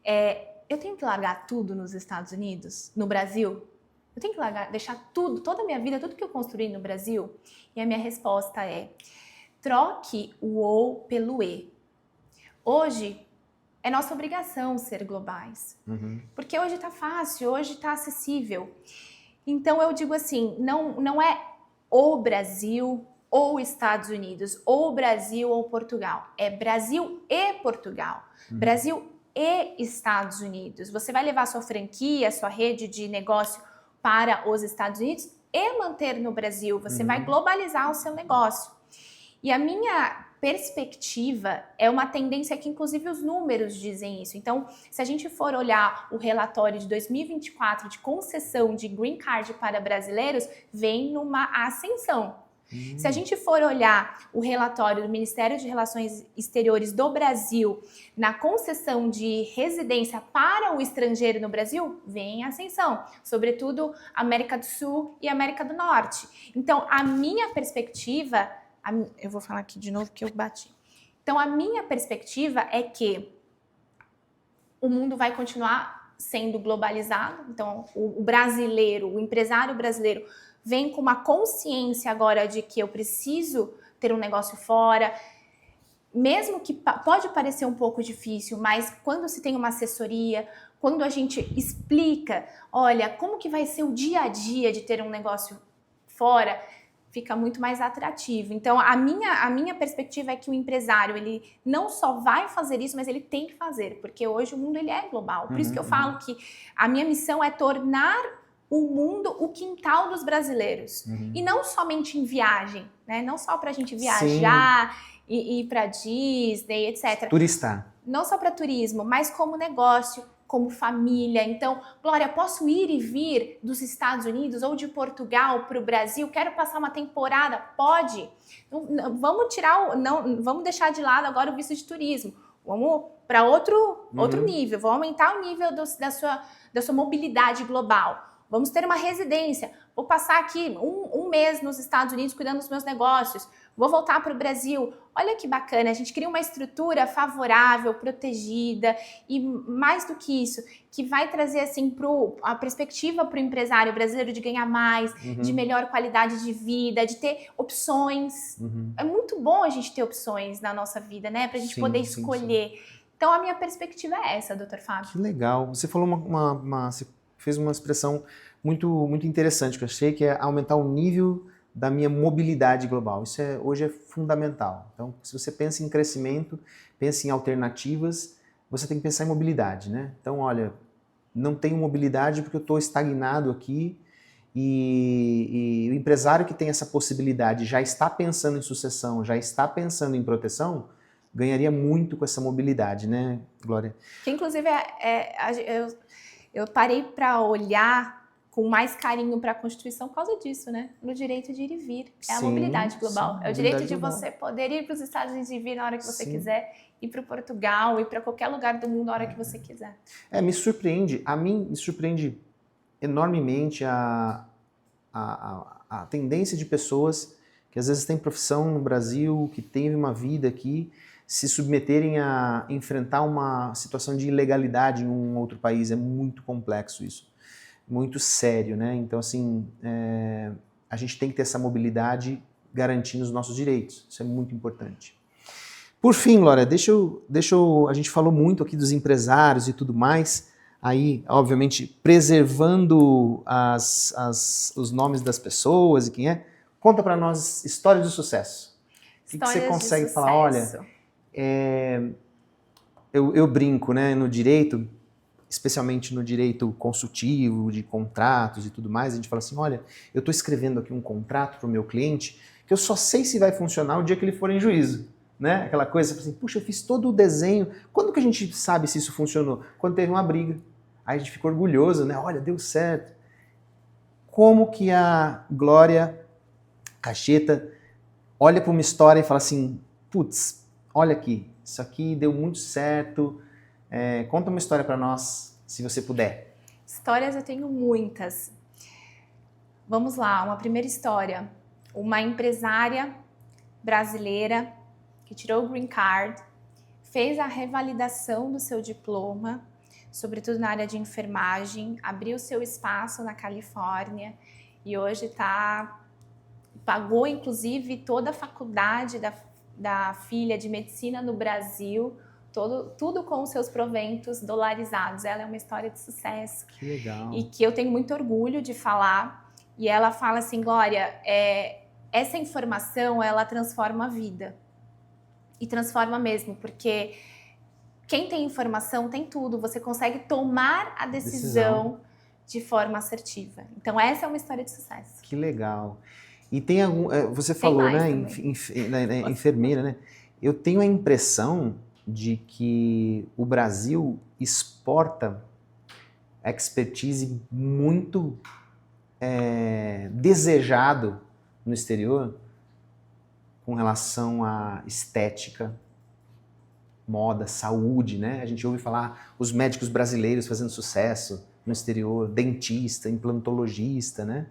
é: eu tenho que largar tudo nos Estados Unidos, no Brasil? Eu tenho que largar, deixar tudo, toda a minha vida, tudo que eu construí no Brasil? E a minha resposta é: troque o ou pelo e. Hoje é nossa obrigação ser globais, porque hoje está fácil, hoje está acessível. Então eu digo assim, não é ou Brasil ou Estados Unidos, ou Brasil ou Portugal. É Brasil e Portugal, Brasil e Estados Unidos. Você vai levar sua franquia, sua rede de negócio para os Estados Unidos e manter no Brasil. Você vai globalizar o seu negócio. E a minha perspectiva é uma tendência que, inclusive, os números dizem isso. Então, se a gente for olhar o relatório de 2024 de concessão de green card para brasileiros, vem numa ascensão. Se a gente for olhar o relatório do Ministério de Relações Exteriores do Brasil na concessão de residência para o estrangeiro no Brasil, vem em ascensão, sobretudo América do Sul e América do Norte. Então, a minha perspectiva, eu vou falar aqui de novo que eu bati. Então, a minha perspectiva é que o mundo vai continuar sendo globalizado. Então, o brasileiro, o empresário brasileiro, vem com uma consciência agora de que eu preciso ter um negócio fora, mesmo que pode parecer um pouco difícil, mas quando se tem uma assessoria, quando a gente explica, olha, como que vai ser o dia a dia de ter um negócio fora, fica muito mais atrativo. Então, a minha perspectiva é que o empresário, ele não só vai fazer isso, mas ele tem que fazer, porque hoje o mundo ele é global. Por isso que eu falo que a minha missão é tornar o mundo o quintal dos brasileiros. E não somente em viagem, né? Não só pra gente viajar e ir pra Disney, etc. Turistar. Não só para turismo, mas como negócio, como família. Então, Glória, posso ir e vir dos Estados Unidos ou de Portugal para o Brasil? Quero passar uma temporada? Pode. Não, vamos deixar de lado agora o visto de turismo. Vamos para outro nível. Vamos aumentar o nível da sua mobilidade global. Vamos ter uma residência. Vou passar aqui um mês nos Estados Unidos cuidando dos meus negócios. Vou voltar para o Brasil. Olha que bacana, a gente cria uma estrutura favorável, protegida e mais do que isso, que vai trazer assim a perspectiva para o empresário brasileiro de ganhar mais, de melhor qualidade de vida, de ter opções. É muito bom a gente ter opções na nossa vida, né? Para a gente poder escolher. Sim. Então a minha perspectiva é essa, Dr. Fábio. Que legal. Você falou você fez uma expressão muito, muito interessante que eu achei, que é aumentar o nível da minha mobilidade global. Isso hoje é fundamental. Então, se você pensa em crescimento, pensa em alternativas, você tem que pensar em mobilidade, né? Então, olha, não tenho mobilidade porque eu estou estagnado aqui e o empresário que tem essa possibilidade já está pensando em sucessão, já está pensando em proteção, ganharia muito com essa mobilidade, né, Glória? Que, inclusive, eu parei para olhar com mais carinho para a Constituição por causa disso, né? No direito de ir e vir. É a mobilidade global. É o direito de você poder ir para os Estados Unidos e vir na hora que você quiser, ir para Portugal, ir para qualquer lugar do mundo na hora que você quiser. Me surpreende. A mim me surpreende enormemente a tendência de pessoas que às vezes têm profissão no Brasil, que têm uma vida aqui, se submeterem a enfrentar uma situação de ilegalidade em um outro país. É muito complexo isso. Muito sério, né? Então, assim, a gente tem que ter essa mobilidade garantindo os nossos direitos. Isso é muito importante. Por fim, Glória, a gente falou muito aqui dos empresários e tudo mais, aí, obviamente, preservando os nomes das pessoas e quem é. Conta para nós histórias de sucesso. O que você consegue falar? Olha, eu brinco, né, no direito, especialmente no direito consultivo, de contratos e tudo mais, a gente fala assim, olha, eu estou escrevendo aqui um contrato para o meu cliente que eu só sei se vai funcionar o dia que ele for em juízo, né? Aquela coisa assim, puxa, eu fiz todo o desenho, quando que a gente sabe se isso funcionou? Quando teve uma briga. Aí a gente fica orgulhoso, né? Olha, deu certo. Como que a Glória Cacheta olha para uma história e fala assim, putz, olha aqui, isso aqui deu muito certo. Conta uma história para nós, se você puder. Histórias eu tenho muitas. Vamos lá, uma primeira história. Uma empresária brasileira que tirou o Green Card, fez a revalidação do seu diploma, sobretudo na área de enfermagem, abriu seu espaço na Califórnia e hoje pagou inclusive toda a faculdade da filha de medicina no Brasil, tudo com os seus proventos dolarizados. Ela é uma história de sucesso. Que legal. E que eu tenho muito orgulho de falar. E ela fala assim, Glória, essa informação, ela transforma a vida. E transforma mesmo, porque quem tem informação tem tudo. Você consegue tomar a decisão de forma assertiva. Então, essa é uma história de sucesso. Que legal. E tem algum... Você falou, né? Enfermeira, né? Eu tenho a impressão de que o Brasil exporta expertise muito desejado no exterior com relação à estética, moda, saúde, né? A gente ouve falar os médicos brasileiros fazendo sucesso no exterior, dentista, implantologista, né?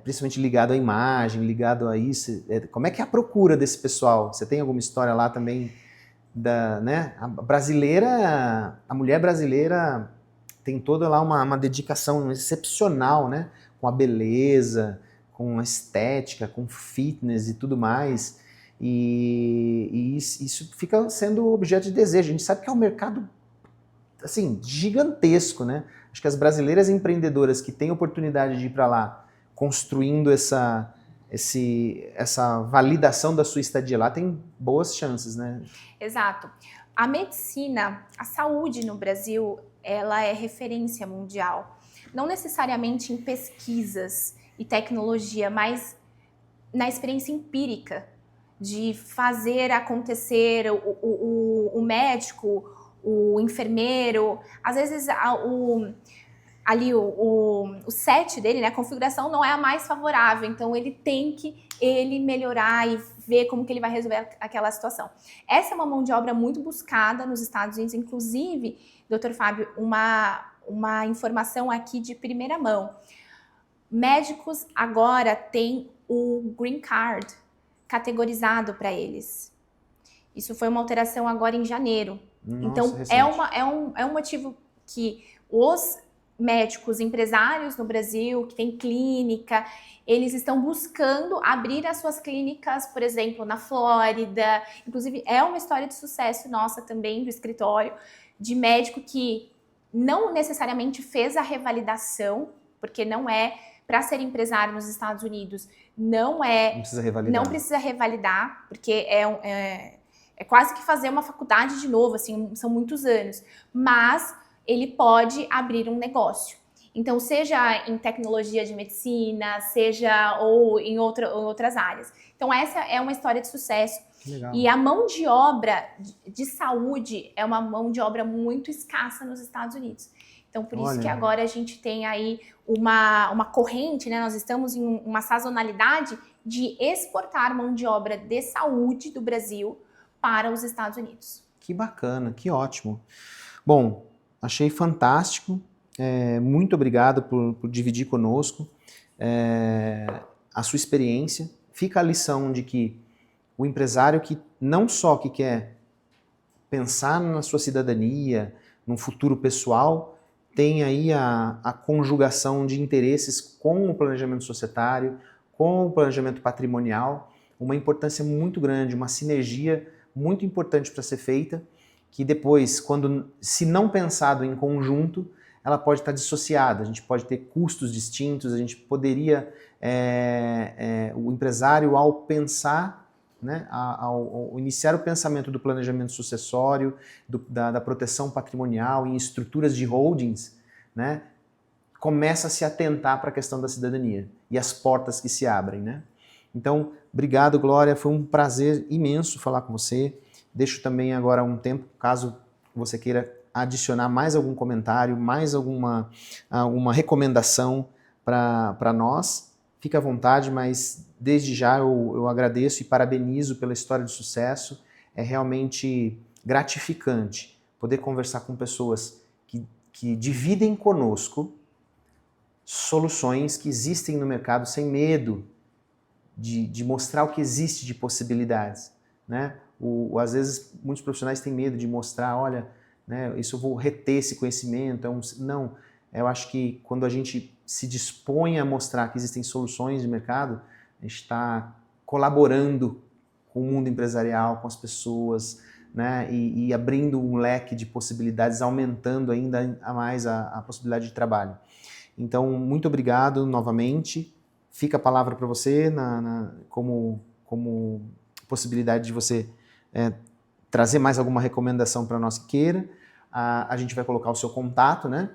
Principalmente ligado à imagem, ligado a isso. Como é que é a procura desse pessoal? Você tem alguma história lá também né? A mulher brasileira tem toda lá uma dedicação excepcional, né? Com a beleza, com a estética, com fitness e tudo mais. E isso fica sendo objeto de desejo. A gente sabe que é um mercado assim, gigantesco, né? Acho que as brasileiras empreendedoras que têm oportunidade de ir para lá construindo essa validação da sua estadia lá tem boas chances, né? Exato. A medicina, a saúde no Brasil, ela é referência mundial. Não necessariamente em pesquisas e tecnologia, mas na experiência empírica de fazer acontecer o médico, o enfermeiro, às vezes o set dele, né, a configuração não é a mais favorável, então ele tem que melhorar e ver como que ele vai resolver aquela situação. Essa é uma mão de obra muito buscada nos Estados Unidos, inclusive, Dr. Fábio, uma informação aqui de primeira mão. Médicos agora têm o Green Card categorizado para eles. Isso foi uma alteração agora em janeiro. Nossa, então, é um motivo que os médicos empresários no Brasil, que têm clínica, eles estão buscando abrir as suas clínicas, por exemplo, na Flórida. Inclusive, é uma história de sucesso nossa também, do escritório, de médico que não necessariamente fez a revalidação, porque não é, para ser empresário nos Estados Unidos, não precisa revalidar, porque é quase que fazer uma faculdade de novo, assim, são muitos anos. Mas ele pode abrir um negócio. Então, seja em tecnologia de medicina, seja ou em outras áreas. Então, essa é uma história de sucesso. Legal. E a mão de obra de saúde é uma mão de obra muito escassa nos Estados Unidos. Então, por isso que agora a gente tem aí uma corrente, né? Nós estamos em uma sazonalidade de exportar mão de obra de saúde do Brasil para os Estados Unidos. Que bacana, que ótimo. Bom, achei fantástico. Muito obrigado por dividir conosco a sua experiência. Fica a lição de que o empresário que não só que quer pensar na sua cidadania, num futuro pessoal, tem aí a conjugação de interesses com o planejamento societário, com o planejamento patrimonial, uma importância muito grande, uma sinergia muito importante para ser feita, que depois, se não pensado em conjunto, ela pode estar dissociada, a gente pode ter custos distintos, a gente poderia, o empresário ao pensar, né, ao iniciar o pensamento do planejamento sucessório, da proteção patrimonial em estruturas de holdings, né, começa a se atentar para a questão da cidadania e as portas que se abrem, né? Então, obrigado, Glória, foi um prazer imenso falar com você. Deixo também agora um tempo, caso você queira adicionar mais algum comentário, mais alguma recomendação para nós, fique à vontade, mas desde já eu agradeço e parabenizo pela história de sucesso. É realmente gratificante poder conversar com pessoas que dividem conosco soluções que existem no mercado sem medo de mostrar o que existe de possibilidades, né? Às vezes, muitos profissionais têm medo de mostrar, olha, né, isso eu vou reter esse conhecimento. Não, eu acho que quando a gente se dispõe a mostrar que existem soluções de mercado, a gente está colaborando com o mundo empresarial, com as pessoas, né, e abrindo um leque de possibilidades, aumentando ainda mais a possibilidade de trabalho. Então, muito obrigado novamente. Fica a palavra para você como possibilidade de você trazer mais alguma recomendação para nós que queira. A gente vai colocar o seu contato, né,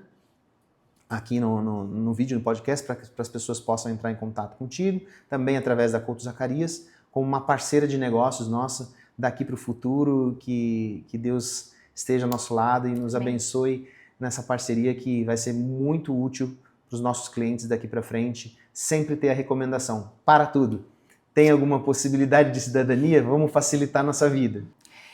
aqui no vídeo, no podcast, para que as pessoas possam entrar em contato contigo, também através da Couto Zacarias, como uma parceira de negócios nossa daqui para o futuro, que Deus esteja ao nosso lado e nos abençoe nessa parceria que vai ser muito útil para os nossos clientes daqui para frente. Sempre ter a recomendação para tudo. Tem alguma possibilidade de cidadania? Vamos facilitar a nossa vida.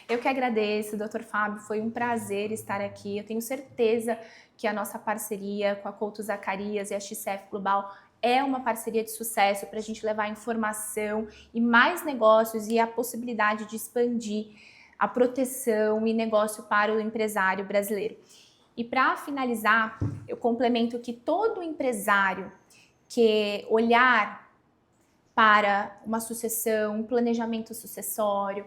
Eu que agradeço, Dr. Fábio, foi um prazer estar aqui. Eu tenho certeza que a nossa parceria com a Couto Zacarias e a XCF Global é uma parceria de sucesso para a gente levar informação e mais negócios e a possibilidade de expandir a proteção e negócio para o empresário brasileiro. E para finalizar, eu complemento que todo empresário que olhar para uma sucessão, um planejamento sucessório,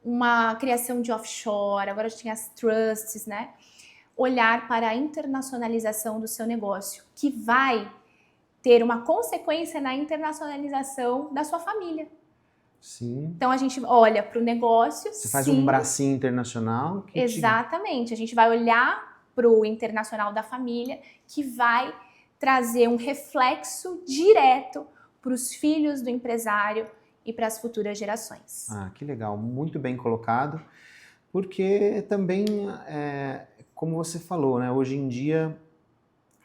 uma criação de offshore, agora a gente tem as trusts, né? Olhar para a internacionalização do seu negócio, que vai ter uma consequência na internacionalização da sua família. Sim. Então a gente olha para o negócio. Você faz um bracinho internacional. Exatamente. A gente vai olhar para o internacional da família, que vai trazer um reflexo direto para os filhos do empresário e para as futuras gerações. Ah, que legal, muito bem colocado, porque também, como você falou, né, hoje em dia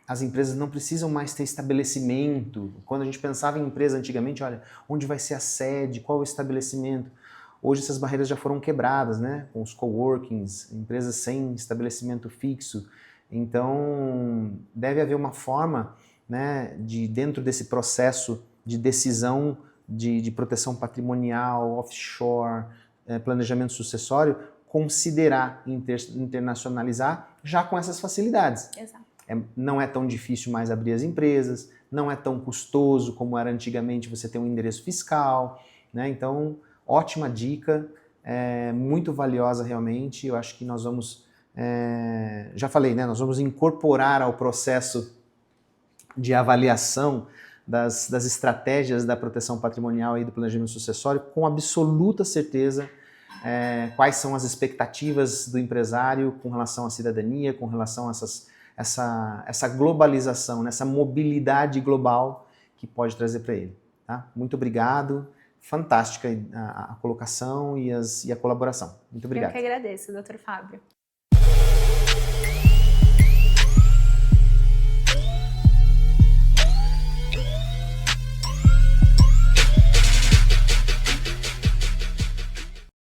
as empresas não precisam mais ter estabelecimento. Quando a gente pensava em empresa antigamente, olha, onde vai ser a sede, qual é o estabelecimento? Hoje essas barreiras já foram quebradas, né, com os coworkings, empresas sem estabelecimento fixo. Então, deve haver uma forma, né, de dentro desse processo de decisão de proteção patrimonial, offshore, planejamento sucessório, considerar internacionalizar já com essas facilidades. Exato. Não é tão difícil mais abrir as empresas, não é tão custoso como era antigamente você ter um endereço fiscal, né? Então, ótima dica, muito valiosa realmente. Eu acho que nós vamos, já falei, né? Nós vamos incorporar ao processo de avaliação das estratégias da proteção patrimonial e do planejamento sucessório, com absoluta certeza, quais são as expectativas do empresário com relação à cidadania, com relação a essa globalização, né, essa mobilidade global que pode trazer para ele. Tá? Muito obrigado, fantástica a colocação e a colaboração. Muito obrigado. Eu que agradeço, Dr. Fábio.